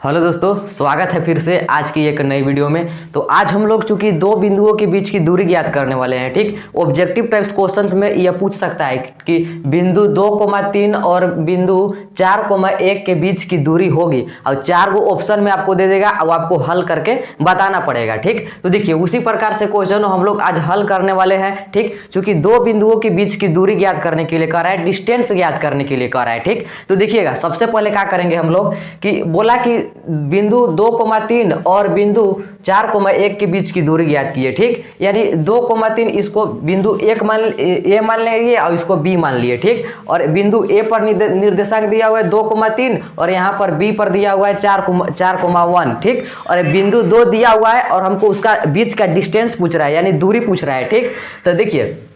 Hello दोस्तों, स्वागत है फिर से आज की एक नई वीडियो में। तो आज हम लोग चूंकि दो बिंदुओं के बीच की दूरी ज्ञात करने वाले हैं। ठीक, ऑब्जेक्टिव टाइप्स क्वेश्चंस में यह पूछ सकता है कि बिंदु 2,3 और बिंदु 4,1 के बीच की दूरी होगी और 4 गो ऑप्शन में आपको दे देगा और आपको हल करके बताना पड़ेगा। ठीक, तो देखिए उसी प्रकार से क्वेश्चन हम लोग आज हल करने वाले हैं। ठीक, चूंकि दो बिंदुओं के बीच की दूरी ज्ञात करने के लिए कह रहा है, डिस्टेंस ज्ञात करने के लिए कह रहा है। ठीक, तो देखिएगा सबसे पहले क्या करेंगे हम लोग कि बोला कि बिंदु 2,3 और बिंदु 4,1 के बीच की दूरी ज्ञात की है। ठीक, यानी 2,3 इसको बिंदु ए मान लेंगे और इसको बी मान लिए। ठीक, और बिंदु ए पर निर्देशांक दिया हुआ है 2,3 और यहाँ पर बी पर दिया हुआ है 4,1। ठीक, और बिंदु 2 दिया हुआ है और हमको उसका बीच का डिस्टेंस पूछ रहा है, यानी दूरी पूछ रहा है। ठीक, तो देखिए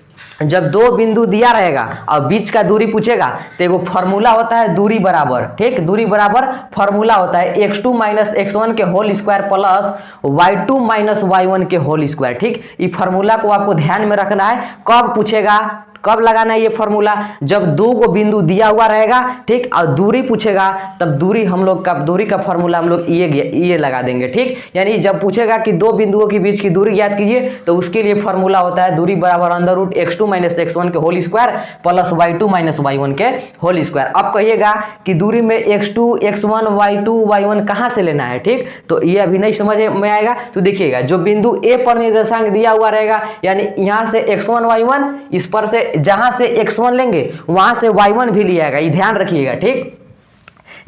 जब दो बिंदु दिया रहेगा और बीच का दूरी पूछेगा तो एगो फॉर्मूला होता है दूरी बराबर। ठीक, दूरी बराबर फॉर्मूला होता है x2 माइनस x1 के whole square plus y2 minus y1 के होल स्क्वायर। ठीक, ये फॉर्मूला को आपको ध्यान में रखना है। कब पूछेगा, कब लगाना है ये फॉर्मूला, जब दो गो बिंदु दिया हुआ रहेगा। ठीक, और दूरी पूछेगा तब दूरी हम लोग का दूरी का फॉर्मूला हम लोग ये लगा देंगे। ठीक, यानी जब पूछेगा कि दो बिंदुओं के बीच की दूरी ज्ञात कीजिए तो उसके लिए फॉर्मूला होता है दूरी बराबर under root x2 minus x1 के whole square plus y2 minus y1 के होल स्क्वायर। अब कहिएगा कि दूरी में x2 x1 y2 y1 कहाँ से लेना है। ठीक, तो ये अभी नहीं समझ में आएगा। तो देखिएगा जो बिंदु ए पर निर्देशांक दिया हुआ रहेगा, यानी यहाँ से x1 y1, इस पर से जहां से x1 लेंगे वहां से y1 भी लिया, ये ध्यान रखिएगा। ठीक,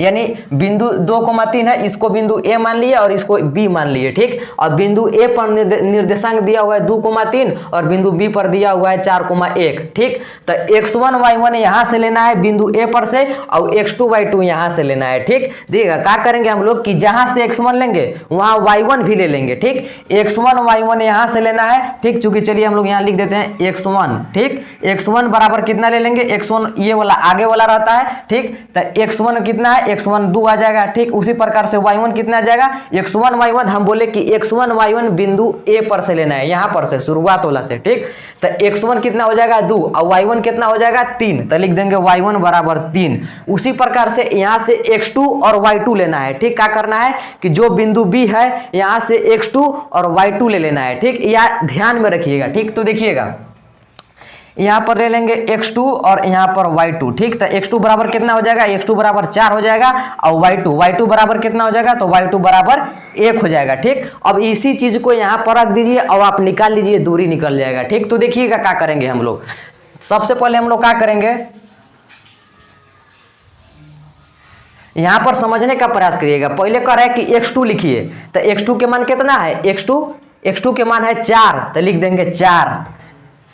यानी बिंदु 2,3 है, इसको बिंदु ए मान लिए और इसको बी मान लिए। ठीक, और बिंदु ए पर निर्देशांक दिया हुआ है 2,3 और बिंदु बी पर दिया हुआ है 4,1। ठीक, तो x1 y1 यहां से लेना है बिंदु ए पर से और x2 y2 यहां से लेना है। ठीक, देखिएगा क्या करेंगे हम लोग कि जहां से x1 लेंगे वहां y1 भी ले लेंगे। ठीक, x1 y1 यहां से लेना है। ठीक, चूंकि चलिए हम लोग यहां लिख देते हैं x1। ठीक, x1 बराबर कितना ले लेंगे, x1 ये वाला आगे वाला रहता है। ठीक, तो x1 कितना है, x1 2 आ जाएगा। ठीक, उसी प्रकार से y1 कितना आ जाएगा, x1 y1 हम बोले कि x1 y1 बिंदु ए पर से लेना है, यहां पर से शुरुआत वाला से। ठीक, तो x1 कितना हो जाएगा 2 और y1 कितना हो जाएगा 3, तो लिख देंगे y1 बराबर 3। उसी प्रकार से यहां से x2 और y2 लेना है। ठीक, क्या करना है कि जो बिंदु बी है यहां से x2 और y2 ले लेना है। ठीक, यह ध्यान में रखिएगा। ठीक, तो देखिएगा यहाँ पर ले लेंगे x2 और यहाँ पर y2। ठीक, तो x2 बराबर कितना हो जाएगा, x2 बराबर 4 हो जाएगा और y2 बराबर कितना हो जाएगा, तो y2 बराबर 1 हो जाएगा। ठीक, अब इसी चीज को यहाँ पर रख दीजिए और आप निकाल लीजिए, दूरी निकल जाएगा। ठीक, तो देखिएगा क्या करेंगे हम लोग। सबसे पहले हम लोग क्या करेंगे, यहां पर समझने का प्रयास करिएगा। पहले कह रहा है कि x2 लिखिए, तो x2 के मान कितना है, x2 के मान है 4, तो लिख देंगे 4।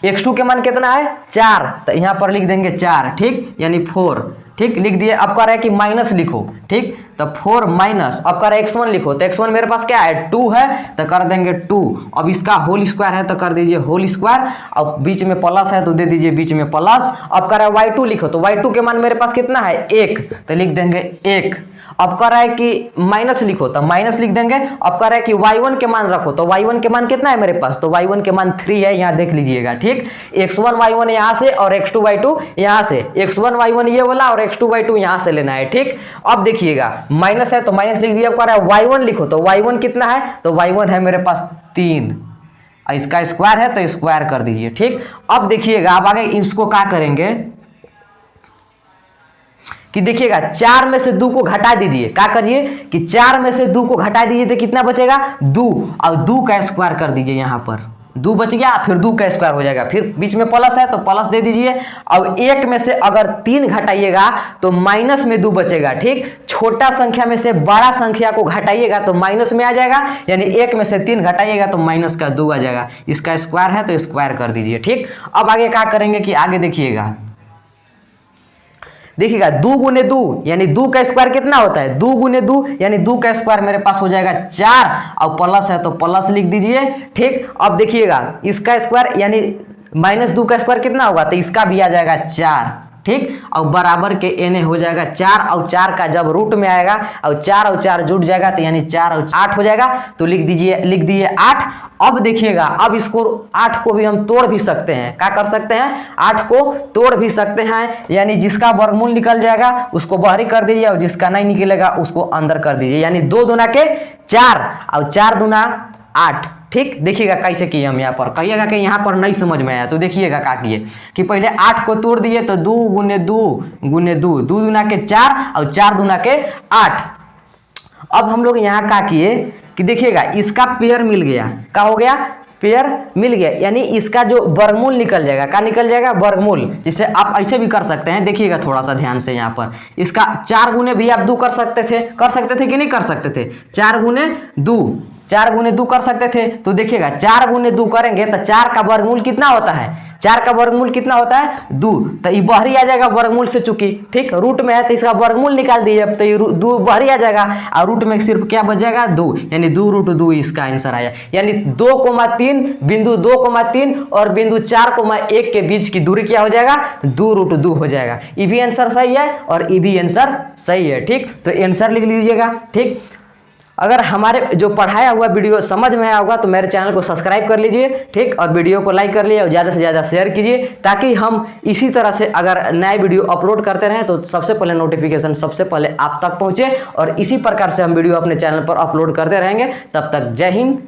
x2 के मान कितना है 4, तो यहां पर लिख देंगे 4। ठीक, यानी 4। ठीक, लिख दिए। अब कह रहा है कि माइनस लिखो। ठीक, तो 4 माइनस, अब कह रहा है x1 लिखो, तो x1 मेरे पास क्या है 2 है, तो कर देंगे 2। अब इसका होल स्क्वायर है तो कर दीजिए होल स्क्वायर, अब बीच में प्लस है तो दे दीजिए बीच में प्लस। अब कह रहा है y2 लिखो, तो y2 के मान मेरे पास कितना है 1, तो लिख देंगे 1। अब कह रहा है कि माइनस लिखो, तो माइनस लिख देंगे। अब कह रहा है कि y1 के मान रखो, तो y1 के मान कितना है मेरे पास, तो y1 के मान 3 है, यहाँ देख लीजिएगा। ठीक, x1 y1 यहाँ से और x2 y2 यहाँ से, x1 y1 ये वाला और x2 y2 यहाँ से लेना है। ठीक, अब देखिएगा माइनस है तो माइनस लिख दिया। अब कह रहा है y1 लिखो, तो y1 कितना है, तो y1 है मेरे पास 3, इसका स्क्वायर है तो स्क्वायर कर दीजिए। ठीक, अब देखिएगा अब आगे इसको क्या करेंगे कि देखिएगा 4 में से 2 को घटा दीजिए। क्या करिए कि 4 में से 2 को घटा दीजिए तो कितना बचेगा 2, और 2 का स्क्वायर कर दीजिए। यहाँ पर 2 बच गया, फिर 2 का स्क्वायर हो जाएगा, फिर बीच में प्लस है तो प्लस दे दीजिए। और 1 में से अगर 3 घटाइएगा तो माइनस में 2 बचेगा। ठीक, छोटा संख्या में से बड़ा संख्या को घटाइएगा तो माइनस में आ जाएगा, यानी 1 में से 3 घटाइएगा तो माइनस का 2 आ जाएगा। इसका स्क्वायर है तो स्क्वायर कर दीजिए। ठीक, अब आगे क्या करेंगे कि आगे देखिएगा 2 गुने 2 यानी 2 का स्क्वायर कितना होता है, 2 गुने 2 यानी 2 का स्क्वायर मेरे पास हो जाएगा 4, और प्लस है तो प्लस लिख दीजिए। ठीक, अब देखिएगा इसका स्क्वायर यानी -2 का स्क्वायर कितना होगा, तो इसका भी आ जाएगा 4। ठीक। और बराबर के एन हो जाएगा 4 और 4 का जब रूट में आएगा और 4 जुड़ जाएगा तो यानी 4 और 8 हो जाएगा। तो लिख दिए 8। अब देखिएगा, अब इसको 8 को भी हम तोड़ भी सकते हैं। क्या कर सकते हैं? 8 को तोड़ भी सकते हैं, यानी जिसका वर्गमूल निकल जाएगा उसको बाहरी कर दीजिए और जिसका नहीं निकलेगा उसको अंदर कर दीजिए। यानी 2 दूना के 4 और 4 दूना 8। ठीक, देखिएगा कैसे किए हम यहाँ पर। कहिएगा कि यहाँ पर नहीं समझ में आया तो देखिएगा क्या किए कि पहले 8 को तोड़ दिए तो 2 गुने 2 गुने 2, 2 दूना के 4 और 4 दूना के 8। अब हम लोग यहाँ क्या किए कि देखिएगा इसका पेयर मिल गया। क्या हो गया? पेयर मिल गया, यानी इसका जो वर्गमूल निकल जाएगा। क्या निकल जाएगा? वर्गमूल। जिसे आप ऐसे भी कर सकते हैं, देखिएगा थोड़ा सा ध्यान से यहाँ पर। इसका 4 गुने भी आप 2 कर सकते थे कि नहीं कर सकते थे? 4 गुने 2 कर सकते थे। तो देखिएगा 4 गुने 2 करेंगे तो 4 का वर्गमूल कितना होता है? 4 का वर्गमूल कितना होता है? 2। तो ये बाहरी आ जाएगा वर्गमूल से, चूंकि ठीक रूट में है तो इसका वर्गमूल निकाल दिए तो ये 2 बाहरी आ जाएगा और रूट में सिर्फ क्या बच जाएगा? 2, यानी 2√2 इसका आंसर आया। यानी 2,3 बिंदु 2,3 और बिंदु 4,1 के बीच की दूरी क्या हो जाएगा? 2√2 हो जाएगा। ये भी आंसर सही है और ये भी आंसर सही है। ठीक, तो आंसर लिख लीजिएगा। ठीक, अगर हमारे जो पढ़ाया हुआ वीडियो समझ में आया होगा तो मेरे चैनल को सब्सक्राइब कर लीजिए। ठीक, और वीडियो को लाइक कर लीजिए और ज़्यादा से ज़्यादा शेयर कीजिए, ताकि हम इसी तरह से अगर नए वीडियो अपलोड करते रहें तो सबसे पहले नोटिफिकेशन सबसे पहले आप तक पहुँचे। और इसी प्रकार से हम वीडियो अपने चैनल पर अपलोड करते रहेंगे। तब तक जय हिंद,